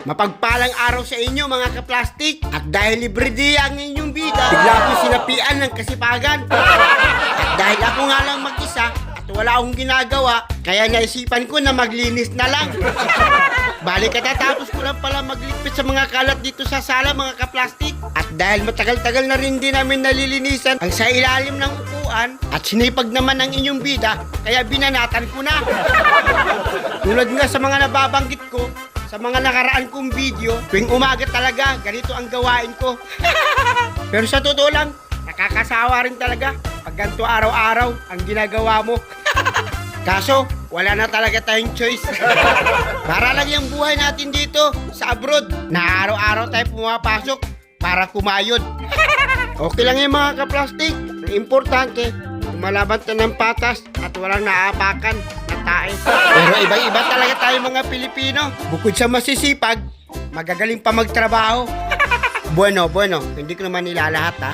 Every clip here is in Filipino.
Mapagpalang araw sa inyo mga kaplastik. At dahil libre di ang inyong bida, bigla akong sinapian ng kasipagan. At dahil ako nga lang mag-isa at wala akong ginagawa, kaya naisipan ko na maglinis na lang. Balik katatapos ko lang pala magligpit sa mga kalat dito sa sala mga kaplastik. At dahil matagal-tagal na rin din namin nalilinisan ang sa ilalim ng upuan at sinipag naman ang inyong bida, kaya binanatan ko na. Tulad nga sa mga nababanggit ko sa mga nakaraan kong video, tuwing umaga talaga, ganito ang gawain ko. Pero sa totoo lang, nakakasawa rin talaga pag ganito araw-araw ang ginagawa mo. Kaso, wala na talaga tayong choice. Para lang yung buhay natin dito sa abroad, na araw-araw tayo pumapasok para kumayod. Okay lang yung mga kaplastik. Ang importante, lumalaban tayo ng patas at walang naapakan na tae. Pero iba-iba talaga tayo mga Pilipino. Bukod sa masisipag, magagaling pa magtrabaho. Bueno, hindi ko naman nilalahat ha.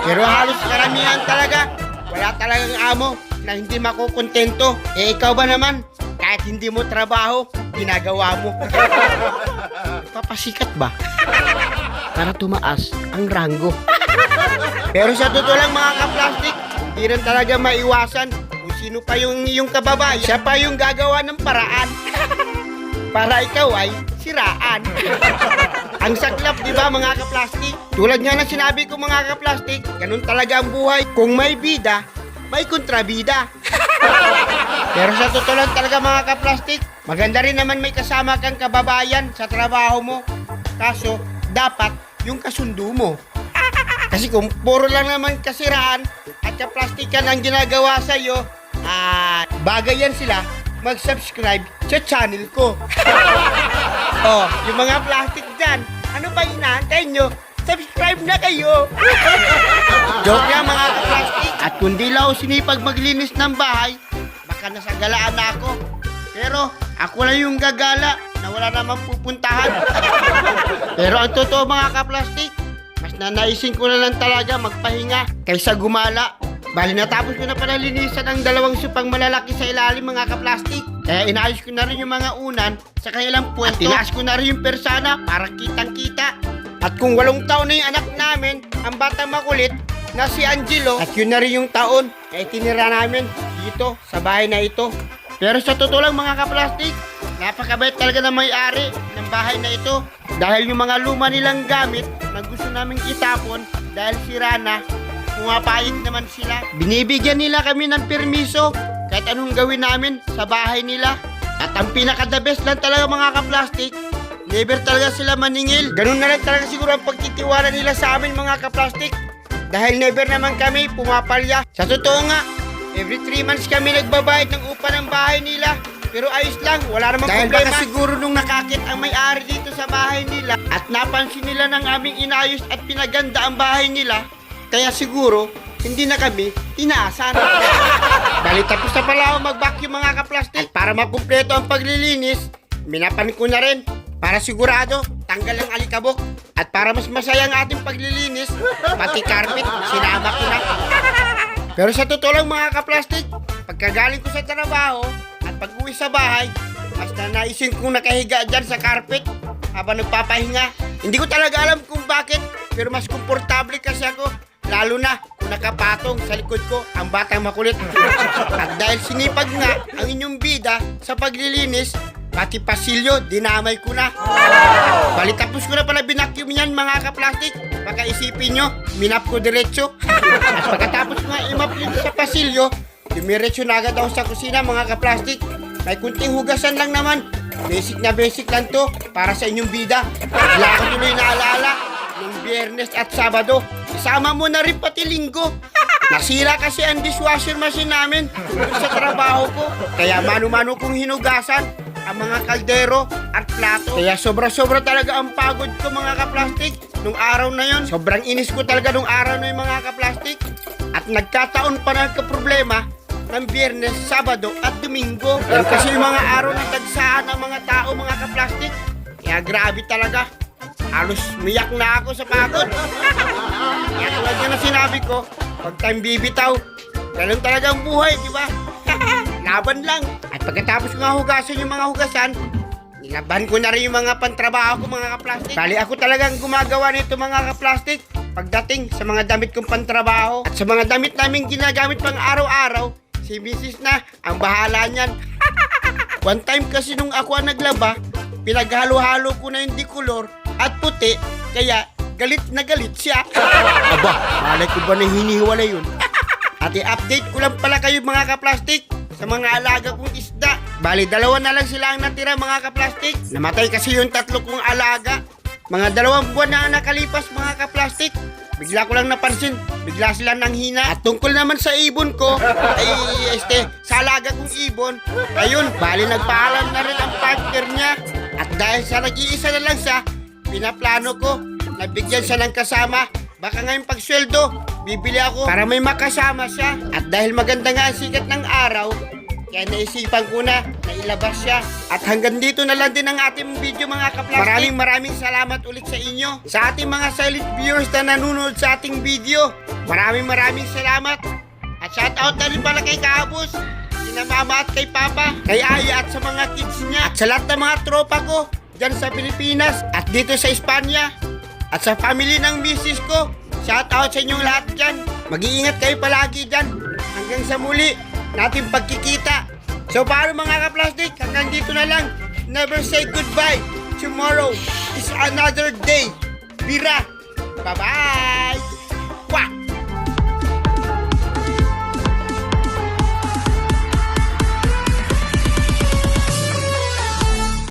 Pero halos karamihan talaga, wala talagang amo na hindi makukontento. Eh ikaw ba naman, kahit hindi mo trabaho, ginagawa mo. Papasikat ba? Para tumaas ang ranggo. Pero sa totoo lang mga kaplastik, hindi rin talaga maiwasan kung sino pa yung iyong kababayan. Siya pa yung gagawa ng paraan para ikaw ay siraan. Ang saklap, di ba mga kaplastik? Tulad nga na sinabi ko mga kaplastik, ganun talaga ang buhay. Kung may bida, may kontrabida. Pero sa totoo lang talaga mga kaplastik, maganda rin naman may kasama kang kababayan sa trabaho mo. Kaso, dapat yung kasundo mo. Kasi kung puro lang naman kasiraan at kaplastikan ang ginagawa sa'yo, bagay yan sila mag-subscribe sa channel ko. Oh, yung mga plastic dyan, ano ba inaantay nyo? Subscribe na kayo! Joke nga mga kaplastik. At kung di lang ako sinipag maglinis ng bahay, baka nasagalaan na ako. Pero ako lang yung gagala na wala namang pupuntahan. Pero ang totoo mga kaplastik, mas nanaisin ko na lang talaga magpahinga kaysa gumala. Bali natapos ko na pala linisan ang dalawang supang malalaki sa ilalim mga kaplastik. Kaya inaayos ko na rin yung mga unan sa kanilang puwesto. At tinaas ko na rin yung persana para kitang-kita. At kung 8 taon na yung anak namin, ang batang makulit na si Angelo, at yun na rin yung taon na itinira namin dito sa bahay na ito. Pero sa totoo lang mga kaplastik, napakabait talaga na may-ari ng bahay na ito. Dahil yung mga luma nilang gamit na gusto namin itapon dahil sira na, pumapayag naman sila. Binibigyan nila kami ng permiso kahit anong gawin namin sa bahay nila. At ang pinaka-the best lang talaga mga kaplastik, never talaga sila maningil. Ganun na lang talaga siguro ang pagtitiwala nila sa amin mga kaplastik. Dahil never naman kami pumapalya. Sa totoo nga, every 3 months kami nagbabayad ng upa ng bahay nila. Pero ayos lang, wala namang dahil problema. Dahil baka siguro nung nakakit ang may-ari dito sa bahay nila at napansin nila ng aming inayos at pinaganda ang bahay nila, kaya siguro, hindi na kami tinaasan. Bali tapos na pala ako mag-vacuum mga kaplastik. At para makumpleto ang paglilinis, minapan ko na rin. Para sigurado, tanggal ang alikabok. At para mas masaya ang ating paglilinis, pati carpet, sinama ko na. Pero sa totoo lang mga kaplastik, pagkagaling ko sa trabaho at pag-uwi sa bahay, mas nanaisin kong nakahiga dyan sa carpet habang nagpapahinga. Hindi ko talaga alam kung bakit, pero mas komportable kasi ako. Lalo na kung nakapatong sa likod ko ang batang makulit. At dahil sinipag nga ang inyong bida sa paglilinis, pati pasilyo, dinamay ko na. Bali tapos ko na pala binakyum yan mga kaplastik. Baka isipin nyo, minap ko diretso. At pagkatapos ko nga imap yun sa pasilyo, dumiretso na agad ako sa kusina mga kaplastik. May kunting hugasan lang naman. Basic na basic lang to para sa inyong bida. Wala ko tuloy naalaala ng Biyernes at Sabado. Isama mo na rin pati Linggo. Nasira kasi ang dishwasher machine namin sa trabaho ko. Kaya mano-mano kong hinugasan ang mga kaldero at plato. Kaya sobra-sobra talaga ang pagod ko mga kaplastik nung araw na yon. Sobrang inis ko talaga nung araw na yung mga kaplastik. At nagkataon pa nagka-problema ng Biyernes, Sabado at Domingo. Yan kasi yung mga araw na dagsaan ng mga tao mga kaplastik. Kaya grabe talaga. Halos miyak na ako sa pagod. Kaya tulad na sinabi ko, huwag tayong bibitaw. Ganun talaga ang buhay, di ba? Laban lang. At pagkatapos ko nga hugasan yung mga hugasan, Naban ko na rin yung mga pantrabaho ko mga kaplastik. Bali ako talagang gumagawa nito mga kaplastik. Pagdating sa mga damit kong pantrabaho at sa mga damit namin ginagamit pang araw-araw, si Mrs. na ang bahala niyan. One time kasi nung ako ang naglaba, pinaghalo-halo ko na yung dikolor at puti, kaya galit na galit siya. Aba, malay ko ba na hinihiwalay yun? At i-update ko lang pala kayo mga kaplastik sa mga alaga kong isda. Bali, 2 na lang sila ang natira mga kaplastik. Namatay kasi yung 3 kong alaga. Mga 2 buwan na nakalipas mga kaplastik. Bigla ko lang napansin, bigla sila nanghina. At tungkol naman sa ibon ko, ay sa alaga kong ibon, ayun, bali nagpaalam na rin ang partner niya. At dahil sa nag-iisa na lang siya, pinaplano ko, nabigyan siya ng kasama. Baka ngayong pagsweldo, bibili ako para may makasama siya. At dahil maganda nga ang sikat ng araw, kaya naisipan ko na ilabas siya. At hanggang dito na lang din ang ating video mga kaplastik. Maraming salamat ulit sa inyo. Sa ating mga silent viewers na nanonood sa ating video, maraming salamat. At shout out na rin pala kay Kabus, kina Mama at kay Papa, kay Aya at sa mga kids niya. At sa lahat ng mga tropa ko dyan sa Pilipinas at dito sa Espanya. At sa family ng misis ko, shout out sa inyong lahat dyan. Mag-iingat kayo palagi dyan. Hanggang sa muli nating pagkikita. So paano mga kaplastik, hanggang dito na lang. Never say goodbye. Tomorrow is another day. Bira. Bye-bye. Wah!